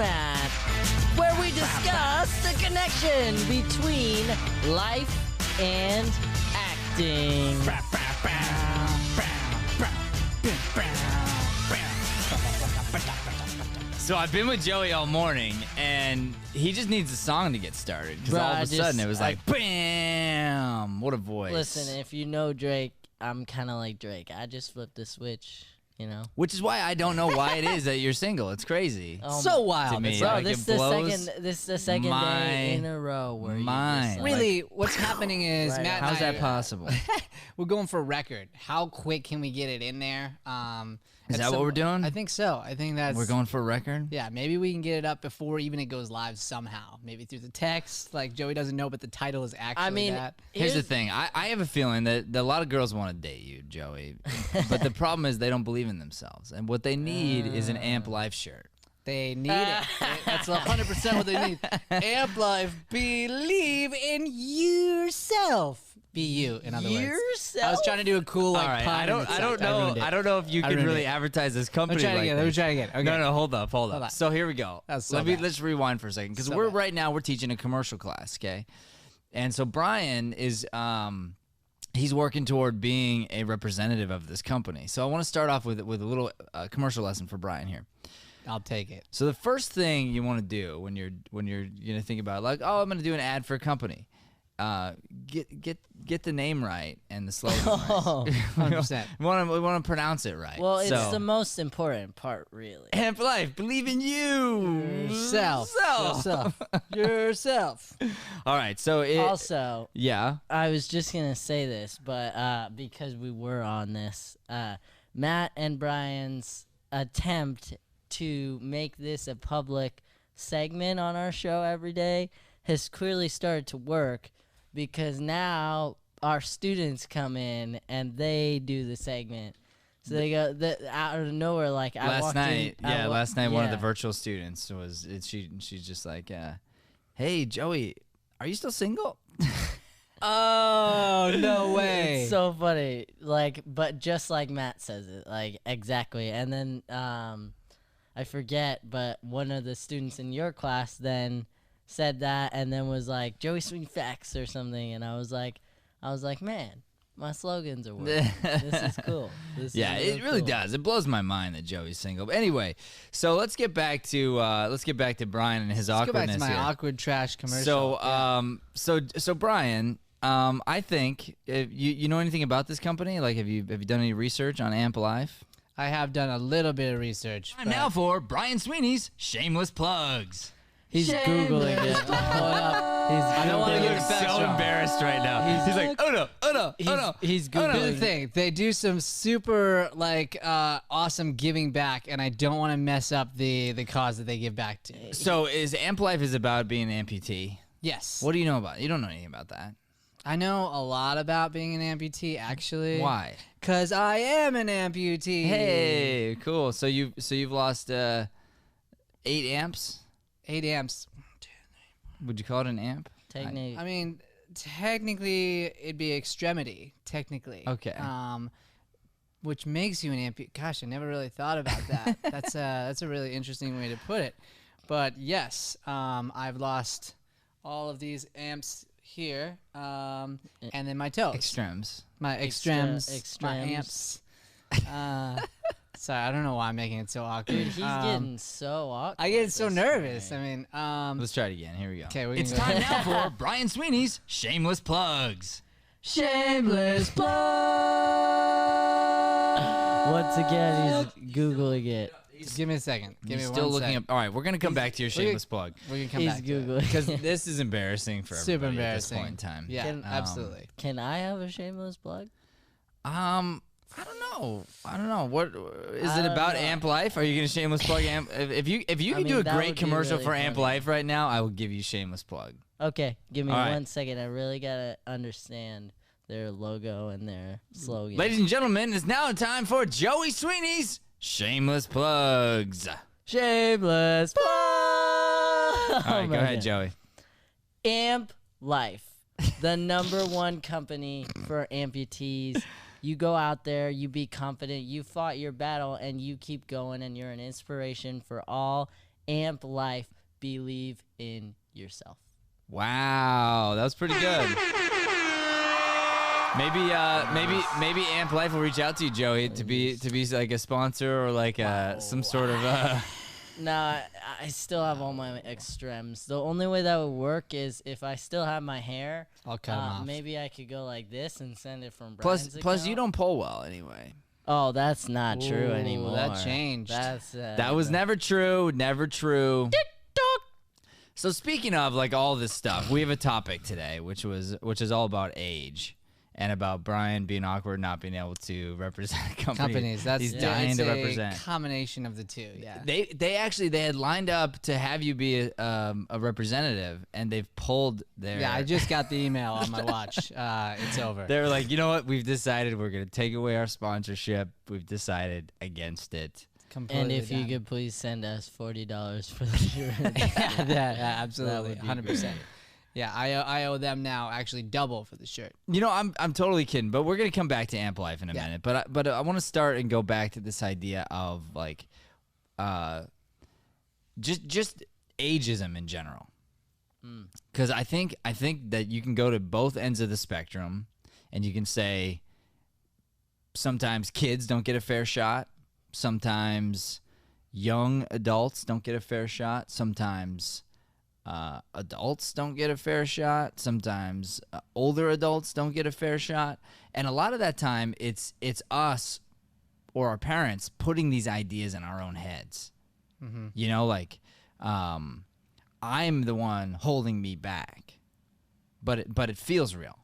format where we discuss the connection between life and acting. So I've been with Joey all morning, and he just needs a song to get started. Because all of a sudden it was like, bam! What a voice. Listen, if you know Drake, I'm kind of like Drake. I just flipped the switch, you know? Which is why I don't know why it is that you're single. It's crazy. So wild to me. Bro, Like, this is the second day in a row where you just, like, Really, what's happening is Right Matt on. and How's I, that possible? we're going for a record. How quick can we get it in there? Is that what we're doing? I think so. I think that's... We're going for a record? Yeah, maybe we can get it up before even it goes live somehow. Maybe through the text, like Joey doesn't know, but the title is actually that. Here's the thing. I have a feeling that a lot of girls want to date you, Joey. But the problem is they don't believe in themselves. And what they need is an Amp Life shirt. They need it. That's 100% what they need. Amp Life, believe in yourself. Be you, in other words. Yourself? I was trying to do a cool like All right, pun. I don't know if you can really advertise this company. Let me like try again. Okay. No, hold up. on. So here we go. That's so bad. Let's rewind for a second because So we're bad. right now we're teaching a commercial class, okay? And so Brian is he's working toward being a representative of this company. So I want to start off with a little commercial lesson for Brian here. I'll take it. So the first thing you want to do when you're gonna think about like, oh, I'm gonna do an ad for a company, get the name right and the slogan right. 100%. we want to pronounce it right. Well, it's So, the most important part, really. Amp Life, believe in you. Yourself. All right, so Also, yeah. I was just going to say this, but because we were on this, Matt and Brian's attempt to make this a public segment on our show every day has clearly started to work, because now our students come in and they do the segment. So they go out of nowhere. Like Last night one of the virtual students she's just like, hey Joey, are you still single? Oh, no way. It's so funny. Like, but just like Matt says it, like exactly. And then I forget, but one of the students in your class then said that, and then was like Joey Swing Facts or something, and I was like, man, my slogans are working. This is cool. It really does. It blows my mind that Joey's single. But anyway, so let's get back to Brian and his awkwardness. Go back to my here. awkward trash commercial. So Brian, I think you know anything about this company? Like, have you done any research on Amp Life? I have done a little bit of research. Time now for Brian Sweeney's shameless plugs. He's Googling it. Hold up. I don't want to get the so embarrassed right now. He's like, oh no. He's Here's Googling the thing. They do some super awesome giving back, and I don't want to mess up the cause that they give back to. So is Amp Life is about being an amputee? Yes. What do you know about it? You don't know anything about that. I know a lot about being an amputee, actually. Why? 'Cause I am an amputee. Hey, cool. So you've lost 8 amps. 8 amps. Would you call it an amp? Technique. I mean, technically, it'd be extremity. Technically. Okay. Which makes you an amputee. Gosh, I never really thought about that. That's a really interesting way to put it. But yes, I've lost all of these amps here, and then my toes. Extremes. My extremes. My amps. Sorry, I don't know why I'm making it so awkward. Dude, he's getting so awkward. I get so nervous. I mean, Let's try it again. Here we go. okay, It's time now for Brian Sweeney's shameless plugs. Shameless plug. Once again, he's Googling it. Give me a second. Give me Still one looking second. up. All right, we're gonna come back to your shameless plug We're gonna come He's back to it. Googling. because this is embarrassing for Super everybody embarrassing. at this point in time. Yeah, absolutely. Can I have a shameless plug? I don't know. What is I it don't about know. Amp Life? Are you gonna shameless plug Amp? If you can mean, do a that great would be commercial really for Amp funny. Life right now, I will give you shameless plug. Okay, give me All right. 1 second. I really gotta understand their logo and their slogan. Ladies and gentlemen, it's now time for Joey Sweeney's shameless plugs. Shameless plug. All right, go ahead, Joey. Amp Life, the #1 company for amputees. You go out there, you be confident, you fought your battle, and you keep going, and you're an inspiration for all Amp life. Believe in yourself. Wow, that was pretty good. Maybe Amp Life will reach out to you, Joey, to be like a sponsor or like some sort of. No, I still have all my extremes. The only way that would work is if I still have my hair. I'll cut 'em off. Maybe I could go like this and send it from Brian's Plus, you account. don't pull well anyway. Oh, that's not true Ooh, anymore. that changed. That's That was never true. Never true. So speaking of like all this stuff, we have a topic today, which is all about age. And about Brian being awkward, not being able to represent companies. That's he's dying to a represent. Combination of the two. Yeah. They had lined up to have you be a representative, and they've pulled their. Yeah, I just got the email on my watch. It's over. They were like, you know what? We've decided we're gonna take away our sponsorship. We've decided against it. Completely And if you done. could please send us $40 for the shirt. yeah, absolutely, That would be 100%. great. Yeah, I owe them now actually double for the shirt. You know, I'm totally kidding, but we're gonna come back to Amp Life in a minute. But I want to start and go back to this idea of like, just ageism in general. Because I think that you can go to both ends of the spectrum, and you can say sometimes kids don't get a fair shot, sometimes young adults don't get a fair shot, sometimes adults don't get a fair shot, sometimes older adults don't get a fair shot, and a lot of that time it's us or our parents putting these ideas in our own heads. You know, like I'm the one holding me back, but it feels real.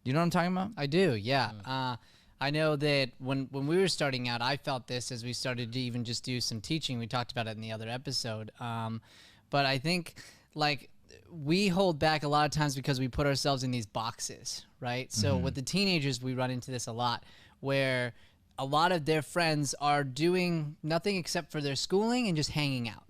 You know what I'm talking about? I do, yeah. I know that when we were starting out, I felt this as we started to even just do some teaching. We talked about it in the other episode. But I think, like, we hold back a lot of times because we put ourselves in these boxes, right? So with the teenagers, we run into this a lot, where a lot of their friends are doing nothing except for their schooling and just hanging out.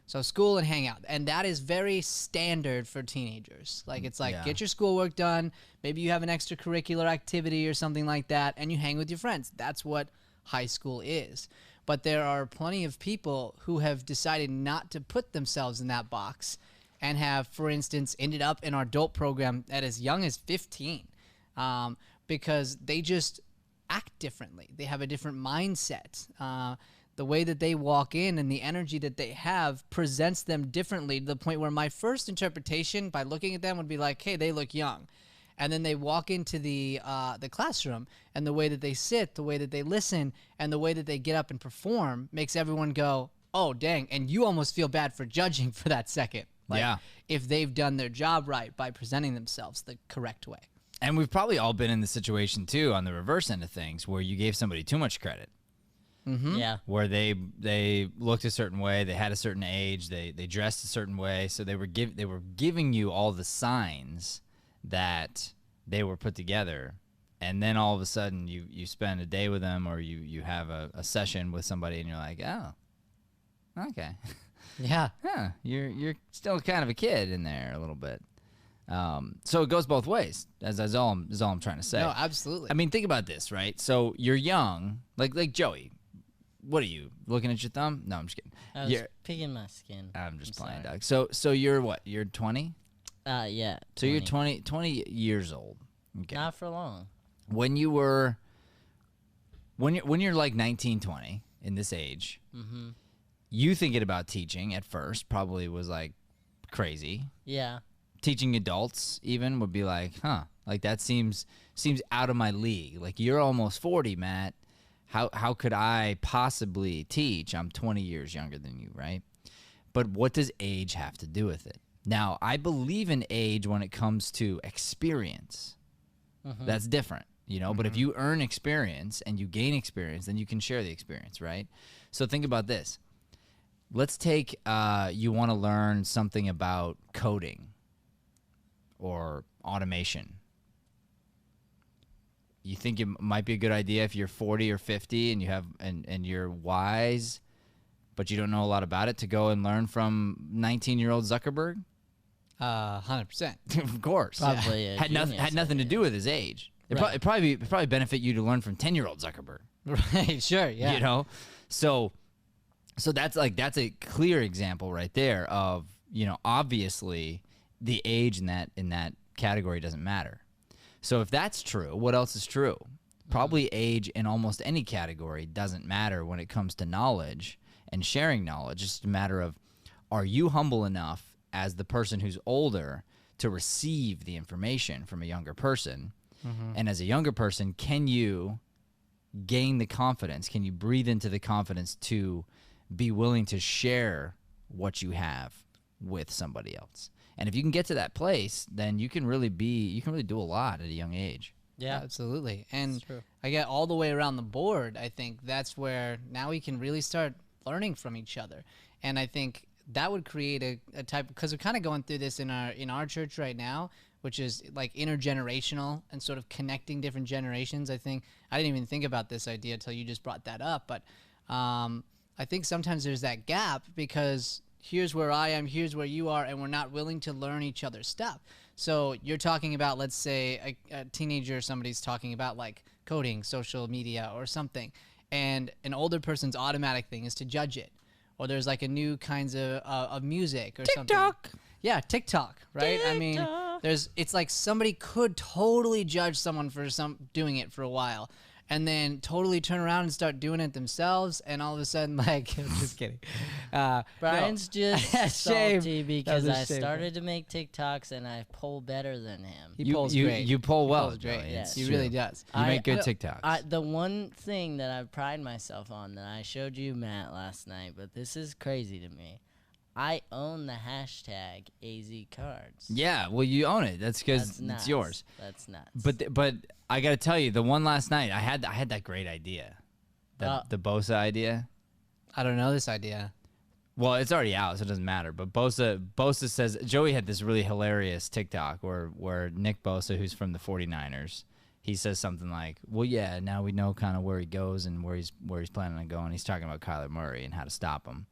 So school and hang out. And that is very standard for teenagers. Like, it's like, get your schoolwork done. Maybe you have an extracurricular activity or something like that, and you hang with your friends. That's what high school is. But there are plenty of people who have decided not to put themselves in that box and have, for instance, ended up in our adult program at as young as 15 because they just act differently. They have a different mindset. The way that they walk in and the energy that they have presents them differently, to the point where my first interpretation by looking at them would be like, hey, they look young. And then they walk into the classroom, and the way that they sit, the way that they listen, and the way that they get up and perform makes everyone go, oh, dang. And you almost feel bad for judging for that second. Like, if they've done their job right by presenting themselves the correct way. And we've probably all been in the situation, too, on the reverse end of things, where you gave somebody too much credit. Yeah. Where they looked a certain way, they had a certain age, they dressed a certain way, so they were giving you all the signs that they were put together, and then all of a sudden you spend a day with them, or you have a session with somebody, and you're like, oh, okay, Yeah. huh, you're still kind of a kid in there a little bit. So it goes both ways. That's all I'm trying to say. No, absolutely. I mean, think about this, right? So you're young, like Joey. What are you looking at your thumb? No, I'm just kidding. I was picking my skin. I'm just playing, sorry. Dog. So you're what? You're 20. Yeah. So you're 20 years old. Okay. Not for long. When you're like 19, 20 in this age, you thinking about teaching at first probably was like crazy. Yeah. Teaching adults even would be like, huh, like that seems out of my league. Like, you're almost 40, Matt. How could I possibly teach? I'm 20 years younger than you, right? But what does age have to do with it? Now, I believe in age when it comes to experience. That's different, you know? But if you earn experience and you gain experience, then you can share the experience, right? So think about this. Let's take you want to learn something about coding or automation. You think it might be a good idea if you're 40 or 50 and you have and you're wise, but you don't know a lot about it, to go and learn from 19-year-old Zuckerberg? 100%. Of course. Probably a Had nothing to do with his age. It'd probably benefit you to learn from 10-year-old Zuckerberg. Right, sure, yeah. You know? So So that's a clear example right there of, obviously the age in that category doesn't matter. So if that's true, what else is true? Probably age in almost any category doesn't matter when it comes to knowledge and sharing knowledge. It's just a matter of, are you humble enough as the person who's older to receive the information from a younger person? And as a younger person, can you gain the confidence? Can you breathe into the confidence to be willing to share what you have with somebody else? And if you can get to that place, then you can really do a lot at a young age. Yeah, absolutely. And true. I get all the way around the board. I think that's where now we can really start learning from each other. And I think that would create a type, because we're kind of going through this in our church right now, which is like intergenerational and sort of connecting different generations. I think I didn't even think about this idea until you just brought that up. But I think sometimes there's that gap because here's where I am, here's where you are, and we're not willing to learn each other's stuff. So you're talking about, let's say, a teenager or somebody's talking about like coding, social media, or something, and an older person's automatic thing is to judge it. Or there's like a new kinds of music or something. TikTok. Yeah, TikTok, right? I mean, it's like somebody could totally judge someone for doing it for a while, and then totally turn around and start doing it themselves, and all of a sudden, like, I'm just kidding. Brian's just Shame. salty That because was a I shame. started to make TikToks and I poll better than him. He polls great. You poll well, polls great. Joey. Yes. He It's really true. does. You make good TikToks. The one thing that I pride myself on that I showed you, Matt, last night, but this is crazy to me. I own the hashtag AZCards. Yeah, well, you own it. That's because That's nuts. it's yours. That's nuts. But I got to tell you, the one last night, I had that great idea, the Bosa idea. I don't know this idea. Well, it's already out, so it doesn't matter. But Bosa says, Joey had this really hilarious TikTok where Nick Bosa, who's from the 49ers, he says something like, well, yeah, now we know kind of where he goes and where he's planning on going. He's talking about Kyler Murray and how to stop him.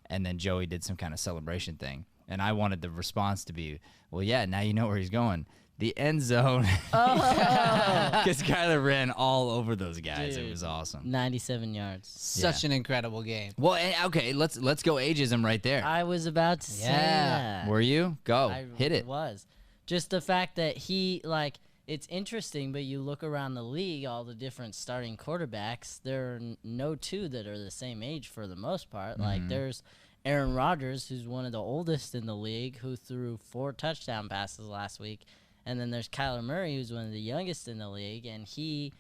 And then Joey did some kind of celebration thing. And I wanted the response to be, well, yeah, now you know where he's going. The end zone. Because Kyler ran all over those guys. Dude. It was awesome. 97 yards. Such an incredible game. Well, okay, let's go ageism right there. I was about to say Yeah. that. Were you? Go. I Hit it. was. Just the fact that he, like, it's interesting, but you look around the league, all the different starting quarterbacks, there are no two that are the same age for the most part. Like, there's Aaron Rodgers, who's one of the oldest in the league, who threw 4 touchdown passes last week. And then there's Kyler Murray, who's one of the youngest in the league, and he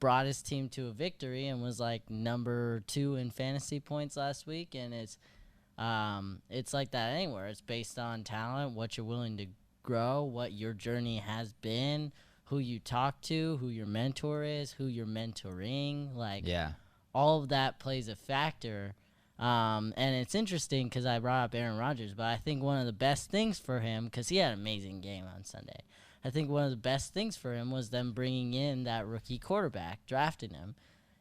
brought his team to a victory and was, like, number 2 in fantasy points last week. And it's like that anywhere. It's based on talent, what you're willing to grow, what your journey has been, who you talk to, who your mentor is, who you're mentoring. Like, Yeah. all of that plays a factor. And it's interesting because I brought up Aaron Rodgers, but I think one of the best things for him, because he had an amazing game on Sunday, I think one of the best things for him was them bringing in that rookie quarterback, drafting him.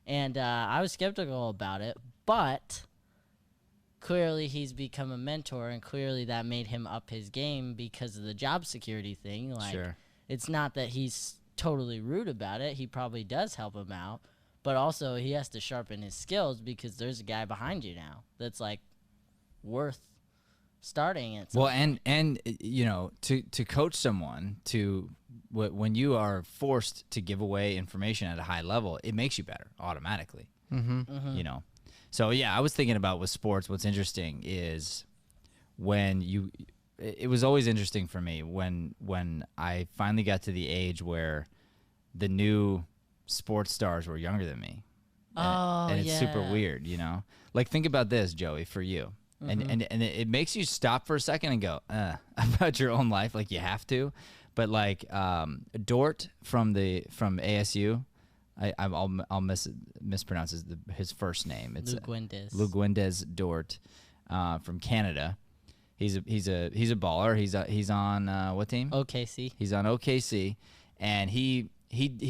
And I was skeptical about it, but clearly he's become a mentor, and clearly that made him up his game because of the job security thing. Like, Sure. It's not that he's totally rude about it. He probably does help him out. But also, he has to sharpen his skills because there's a guy behind you now that's, like, worth starting at. Well, and you know, to coach someone, when you are forced to give away information at a high level, it makes you better automatically. You know, so yeah, I was thinking about with sports. What's interesting is it was always interesting for me when I finally got to the age where the new sports stars were younger than me. And it's super weird, you know? Like, think about this, Joey, for you. And it makes you stop for a second and go, about your own life, like you have to. But like Dort from ASU, I'll mispronounce his first name. It's Luguendez Dort from Canada. He's a baller. He's on what team? OKC. He's on OKC, and he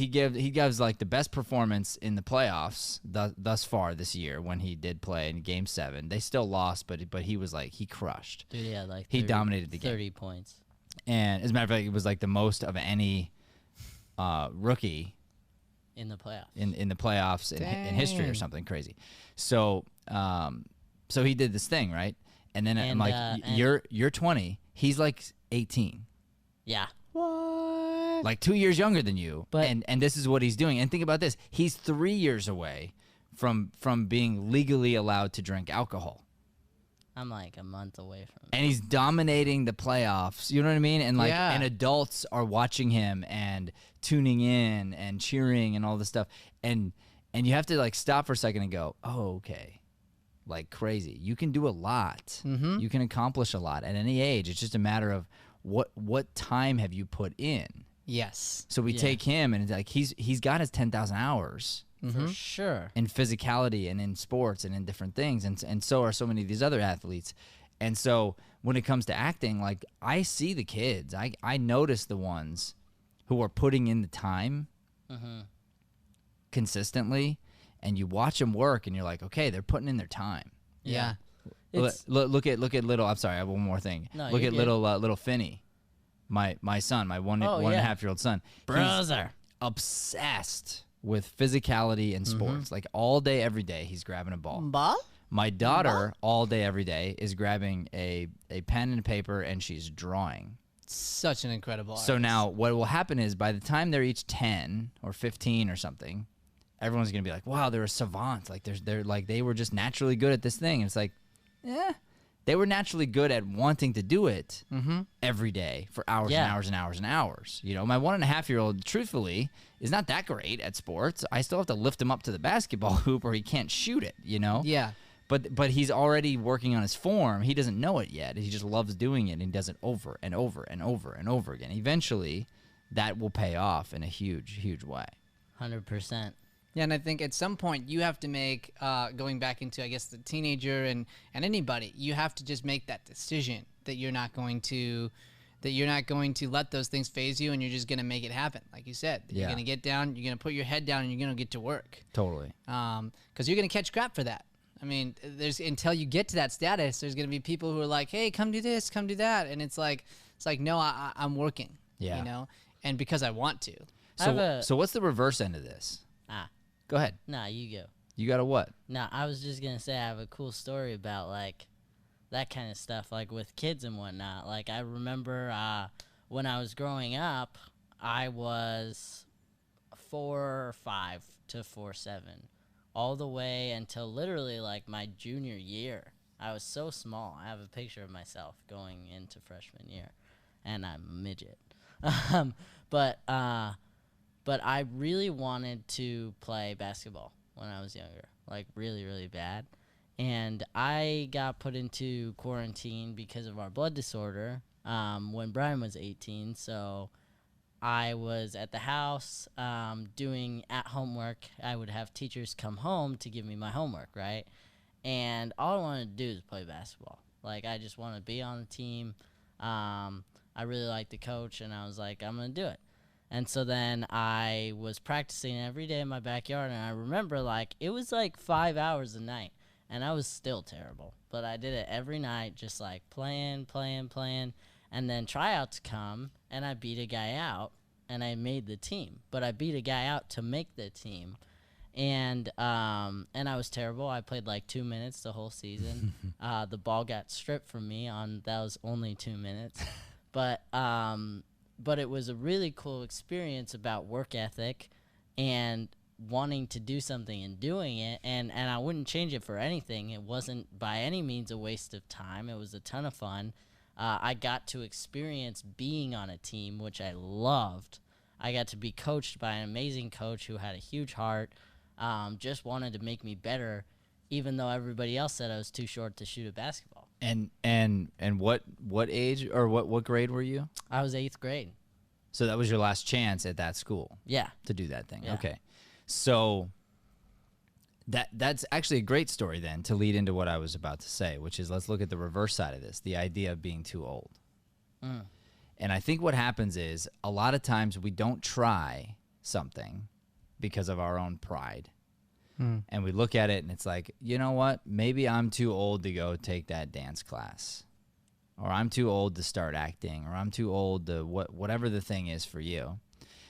gives like the best performance in the playoffs thus far this year when he did play in Game 7. They still lost, but he was like, he crushed. Dude, yeah, like he dominated the game. 30 points. And as a matter of fact, it was like the most of any rookie in the playoffs. in the playoffs in history or something crazy. So So he did this thing, right? And then I'm And, like, and- you're 20. He's like 18. Yeah. What? Like 2 years younger than you. But- and this is what he's doing. And think about this. He's 3 years away from being legally allowed to drink alcohol. I'm like a month away from. And he's dominating the playoffs. You know what I mean? And like, Yeah. and adults are watching him and tuning in and cheering and all this stuff. And you have to like stop for a second and go, oh, okay. Like crazy. You can do a lot. Mm-hmm. You can accomplish a lot at any age. It's just a matter of what time have you put in. Yes. So we Yeah. take him and it's like he's got his 10,000 hours For sure. in physicality and in sports and in different things, and so are so many of these other athletes. And so when it comes to acting, like I see the kids, I notice the ones who are putting in the time consistently, and you watch them work and you're like, okay, they're putting in their time. Yeah. It's Look at little, I'm sorry, I have one more thing. No, Look you're at good. little Finney, my son, my one Oh, and a yeah. half year old son. He's brother. obsessed with physicality and sports. Like all day, every day, he's grabbing a ball. Ball? My daughter, all day, every day, is grabbing a pen and paper and she's drawing. Such an incredible So artist. now what will happen is by the time they're each 10 or 15 or something, everyone's going to be like, wow, they're a savant. Like they're like, they were just naturally good at this thing. And it's like, they were naturally good at wanting to do it every day for hours Yeah. and hours and hours and hours. You know, my 1.5-year-old, truthfully, is not that great at sports. I still have to lift him up to the basketball hoop or he can't shoot it, you know? Yeah. But he's already working on his form. He doesn't know it yet. He just loves doing it, and he does it over and over and over and over again. Eventually, that will pay off in a huge, huge way. 100%. Yeah, and I think at some point you have to make, going back into, I guess, the teenager and anybody, you have to just make that decision that you're not going to let those things phase you, and you're just going to make it happen. Like you said, you're Yeah. going to get down, you're going to put your head down, and you're going to get to work. Totally. Because you're going to catch crap for that. I mean, until you get to that status, there's going to be people who are like, hey, come do this, come do that. And it's like, no, I'm working, Yeah. you know, and because I want to. I have a- So what's the reverse end of this? Go ahead. Nah, you go. You got a what? Nah, I was just gonna say I have a cool story about like that kind of stuff, like with kids and whatnot. Like I remember when I was growing up, I was 4'5" to 4'7", all the way until literally like my junior year. I was so small. I have a picture of myself going into freshman year, and I'm a midget. But I really wanted to play basketball when I was younger, like really, really bad. And I got put into quarantine because of our blood disorder when Brian was 18. So I was at the house doing at-home work. I would have teachers come home to give me my homework, right? And all I wanted to do is play basketball. Like, I just wanted to be on the team. I really liked the coach, and I was like, I'm going to do it. And so then I was practicing every day in my backyard, and I remember, like, it was like 5 hours a night, and I was still terrible. But I did it every night, just, like, playing. And then tryouts come, and I beat a guy out, and I made the team. But I beat a guy out to make the team. And I was terrible. I played, like, 2 minutes the whole season. The ball got stripped from me that was only 2 minutes. But it was a really cool experience about work ethic and wanting to do something and doing it. And I wouldn't change it for anything. It wasn't by any means a waste of time. It was a ton of fun. I got to experience being on a team, which I loved. I got to be coached by an amazing coach who had a huge heart, just wanted to make me better, even though everybody else said I was too short to shoot a basketball. And what age or what grade were you? I was 8th grade. So that was your last chance at that school Yeah. to do that thing. Yeah. Okay. So that's actually a great story then to lead into what I was about to say, which is let's look at the reverse side of this, the idea of being too old. And I think what happens is a lot of times we don't try something because of our own pride. And we look at it and it's like, you know what? Maybe I'm too old to go take that dance class. Or I'm too old to start acting. Or I'm too old to whatever the thing is for you.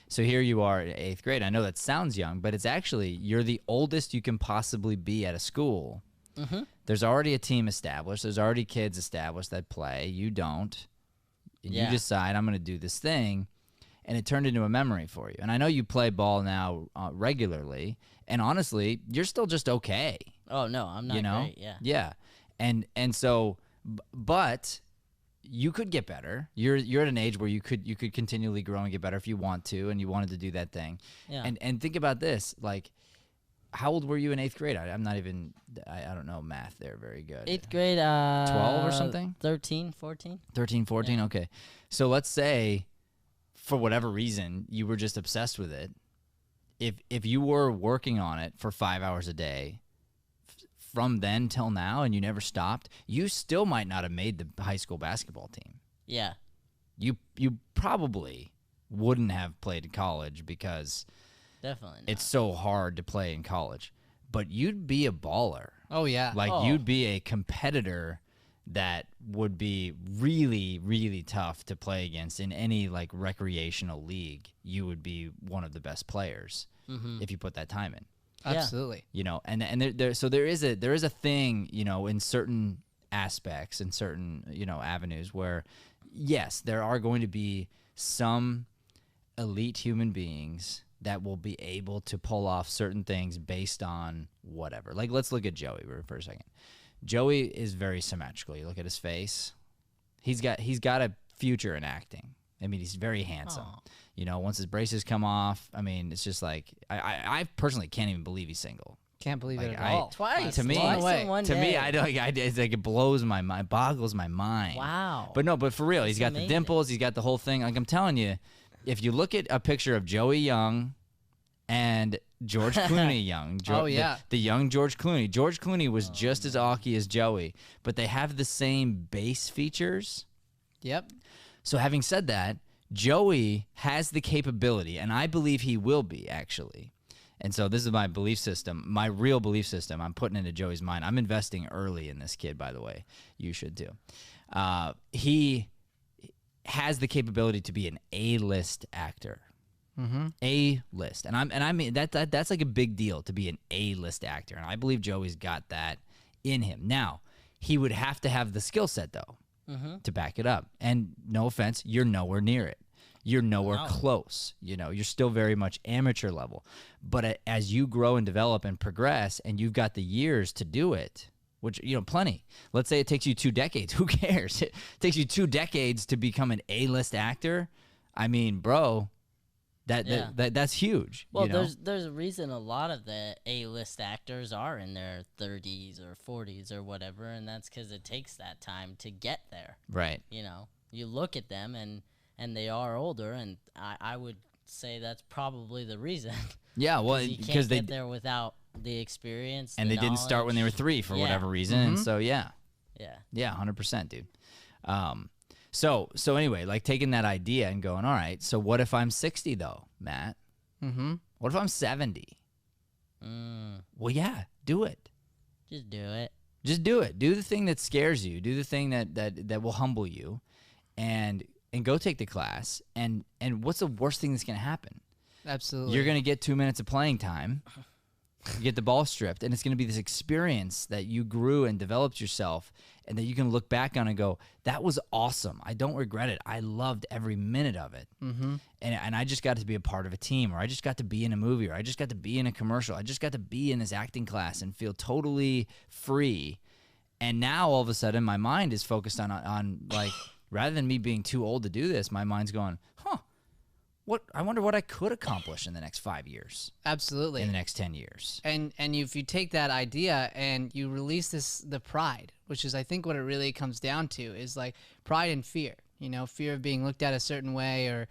So here you are in 8th grade. I know that sounds young, but it's actually, you're the oldest you can possibly be at a school There's already a team established. There's already kids established that play. You don't. And you decide, I'm going to do this thing. And it turned into a memory for you. And I know you play ball now regularly. And honestly, you're still just okay. Oh, no, I'm not great, yeah. Yeah. And so, but you could get better. You're at an age where you could continually grow and get better if you want to, and you wanted to do that thing. Yeah. And think about this, like, how old were you in 8th grade? I don't know math there very good. 8th grade, 12 or something? 13, 14. 13, 14, Yeah. okay. So let's say, for whatever reason, you were just obsessed with it. If you were working on it for 5 hours a day, from then till now, and you never stopped, you still might not have made the high school basketball team. Yeah. You probably wouldn't have played in college because Definitely not. it's so hard to play in college. But you'd be a baller. Oh, yeah. Like, you'd be a competitor that would be really, really tough to play against in any, like, recreational league. You would be one of the best players if you put that time in. Absolutely. You know, and there is a thing, you know, in certain aspects, in certain, you know, avenues where, yes, there are going to be some elite human beings that will be able to pull off certain things based on whatever. Like, let's look at Joey for a second. Joey is very symmetrical. You look at his face. He's got a future in acting. I mean, he's very handsome. Aw. You know, once his braces come off, I mean, it's just like I personally can't even believe he's single. Can't believe it Like, at all. Twice. To me- Twice Away. in one To me, day. it's like it blows my mind, boggles my mind. Wow. But for real, he's got amazing. the dimples, he's got the whole thing. Like, I'm telling you, if you look at a picture of Joey Young and George Clooney Young, Oh, yeah. the young George Clooney. George Clooney was just as awky as Joey, but they have the same base features. Yep. So having said that, Joey has the capability, and I believe he will be, actually. And so this is my belief system, my real belief system I'm putting into Joey's mind. I'm investing early in this kid, by the way. You should too. He has the capability to be an A-list actor. A-list. And I mean that's like a big deal, to be an A-list actor. And I believe Joey's got that in him. Now, he would have to have the skill set, though, to back it up. And no offense, you're nowhere near it. You're nowhere close. You know, you're still very much amateur level. But as you grow and develop and progress, and you've got the years to do it, which, you know, plenty. Let's say it takes you 2 decades. Who cares? It takes you 2 decades to become an A-list actor. I mean, bro, that's huge. Well, you know? there's a reason a lot of the A-list actors are in their 30s or 40s or whatever, and that's because it takes that time to get there. Right. You know, you look at them and they are older, and I would say that's probably the reason. Yeah, well, You can't because get there without the experience, and the they didn't start when they were knowledge. 3 for Yeah. whatever reason. And so yeah, 100%, dude. So anyway, like, taking that idea and going, all right, so what if I'm 60 though, Matt? What if I'm 70? Well, yeah, do it. Just do it. Just do it. Do the thing that scares you. Do the thing that will humble you, and go take the class. And what's the worst thing that's gonna happen? Absolutely. You're gonna get 2 minutes of playing time. You get the ball stripped, and it's going to be this experience that you grew and developed yourself, and that you can look back on and go, that was awesome. I don't regret it. I loved every minute of it. And I just got to be a part of a team, or I just got to be in a movie, or I just got to be in a commercial. I just got to be in this acting class and feel totally free. And now all of a sudden my mind is focused on like, rather than me being too old to do this, my mind's going, I wonder what I could accomplish in the next 5 years. Absolutely. In the next 10 years. And if you take that idea and you release the pride, which is, I think, what it really comes down to, is like pride and fear. You know, fear of being looked at a certain way, or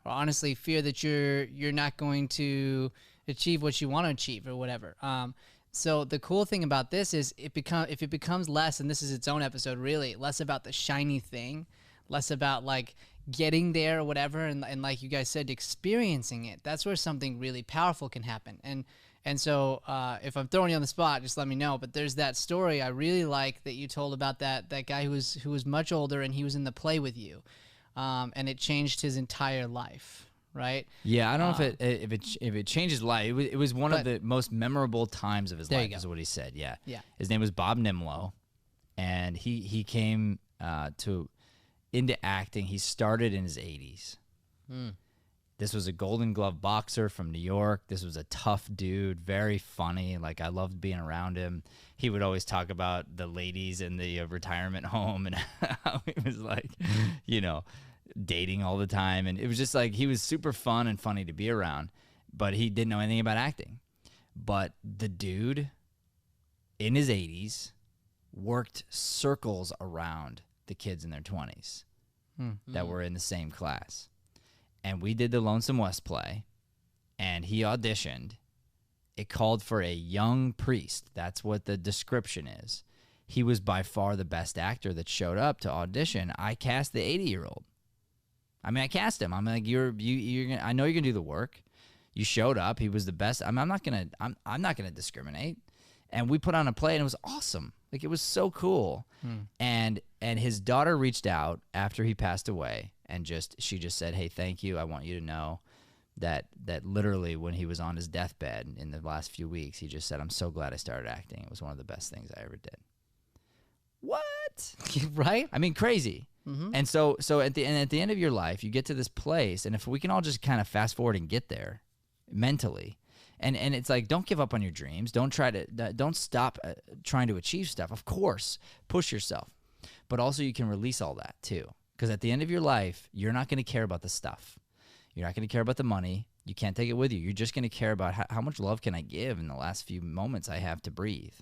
honestly fear that you're not going to achieve what you want to achieve or whatever. So the cool thing about this is if it becomes less, and this is its own episode really, less about the shiny thing, less about like getting there or whatever, and like you guys said, experiencing it. That's where something really powerful can happen. And so if I'm throwing you on the spot, just let me know. But there's that story I really like that you told about that guy who was much older, and he was in the play with you, and it changed his entire life, right? Yeah, I don't know if it changed his life. It was one of the most memorable times of his life, is what he said. Yeah. Yeah. His name was Bobnimlow, and he came into acting. He started in his 80s. This was a Golden Glove boxer from New York. This was a tough dude, very funny. Like, I loved being around him. He would always talk about the ladies in the retirement home and how he was like, you know, dating all the time. And it was just like, he was super fun and funny to be around, but he didn't know anything about acting. But the dude in his 80s worked circles around the kids in their 20s that were in the same class. And we did the Lonesome West play, and he auditioned. It called for a young priest. That's what the description is. He was by far the best actor that showed up to audition. I cast the 80-year-old. I mean, I cast him. I'm like, you're gonna, I know you're gonna do the work. You showed up. He was the best. I'm not gonna discriminate. And we put on a play, and it was awesome. Like, it was so cool. And his daughter reached out after he passed away, and she just said, "Hey, thank you. I want you to know that literally when he was on his deathbed in the last few weeks, he just said, I'm so glad I started acting. It was one of the best things I ever did." What? Right? I mean, crazy. And so at the end of your life, you get to this place, and if we can all just kind of fast forward and get there mentally, and it's like, don't give up on your dreams. Don't stop trying to achieve stuff. Of course, push yourself, but also you can release all that too. Because at the end of your life, you're not going to care about the stuff. You're not going to care about the money. You can't take it with you. You're just going to care about how much love can I give in the last few moments I have to breathe.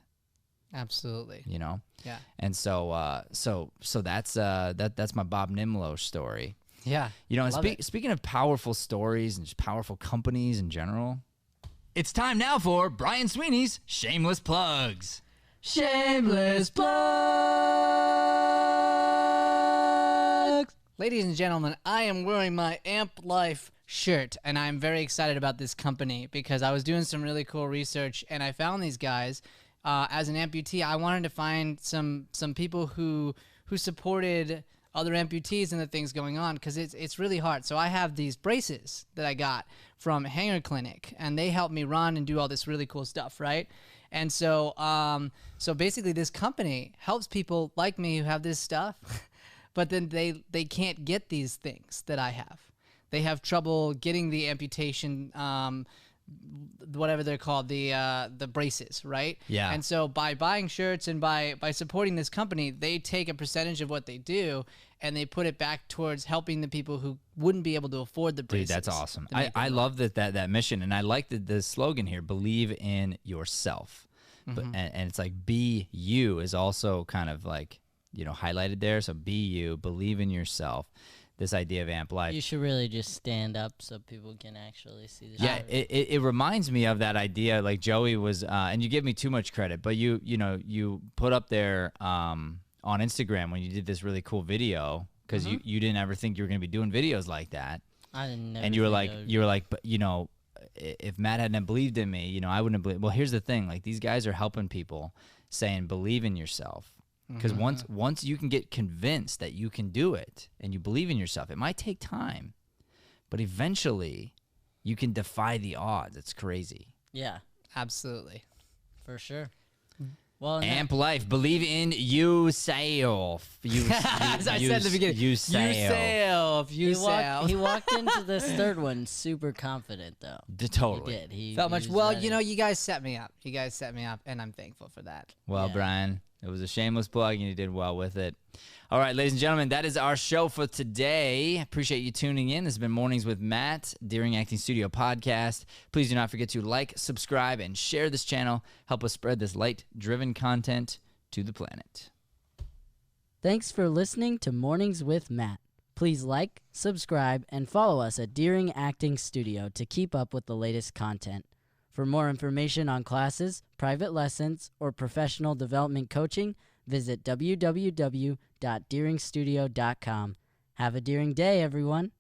Absolutely. You know? Yeah. And so that's my Bobnimlow story. Yeah. You know, and speaking of powerful stories and just powerful companies in general, it's time now for Brian Sweeney's Shameless Plugs. Shameless plugs. Ladies and gentlemen, I am wearing my Amp Life shirt, and I'm very excited about this company because I was doing some really cool research, and I found these guys. As an amputee, I wanted to find some people who supported other amputees and the things going on, because it's really hard. So I have these braces that I got from Hanger Clinic, and they help me run and do all this really cool stuff, right? And so so basically this company helps people like me who have this stuff, but then they can't get these things that I have. They have trouble getting the amputation, whatever they're called, the braces, right? Yeah. And so by buying shirts and by supporting this company, they take a percentage of what they do and they put it back towards helping the people who wouldn't be able to afford the braces. Dude, that's awesome. I love that mission, and I like the slogan here, believe in yourself. But, and it's like, be you is also kind of like, you know, highlighted there. So be you, believe in yourself. This idea of Amp Life. You should really just stand up so people can actually see the Yeah, shirt. it reminds me of that idea. Like Joey was, and you give me too much credit, but you put up there on Instagram when you did this really cool video, because you didn't ever think you were going to be doing videos like that. I didn't. And you were like, but you know, if Matt hadn't believed in me, you know, I wouldn't have believed. Well, here's the thing: like, these guys are helping people, saying believe in yourself. Because once you can get convinced that you can do it and you believe in yourself, it might take time, but eventually you can defy the odds. It's crazy. Yeah, Absolutely. for sure. Well, Amp Life, believe in yourself. As I said at the beginning, yourself. he walked into this third one super confident, though. Totally. He did. He Felt much. was Well, ready. you know, you guys set me up. You guys set me up, and I'm thankful for that. Well, Yeah. Brian, it was a shameless plug, and you did well with it. All right, ladies and gentlemen, that is our show for today. Appreciate you tuning in. This has been Mornings with Matt, Deering Acting Studio podcast. Please do not forget to like, subscribe, and share this channel. Help us spread this light-driven content to the planet. Thanks for listening to Mornings with Matt. Please like, subscribe, and follow us at Deering Acting Studio to keep up with the latest content. For more information on classes, private lessons, or professional development coaching, visit www.deeringstudio.com. Have a Deering day, everyone.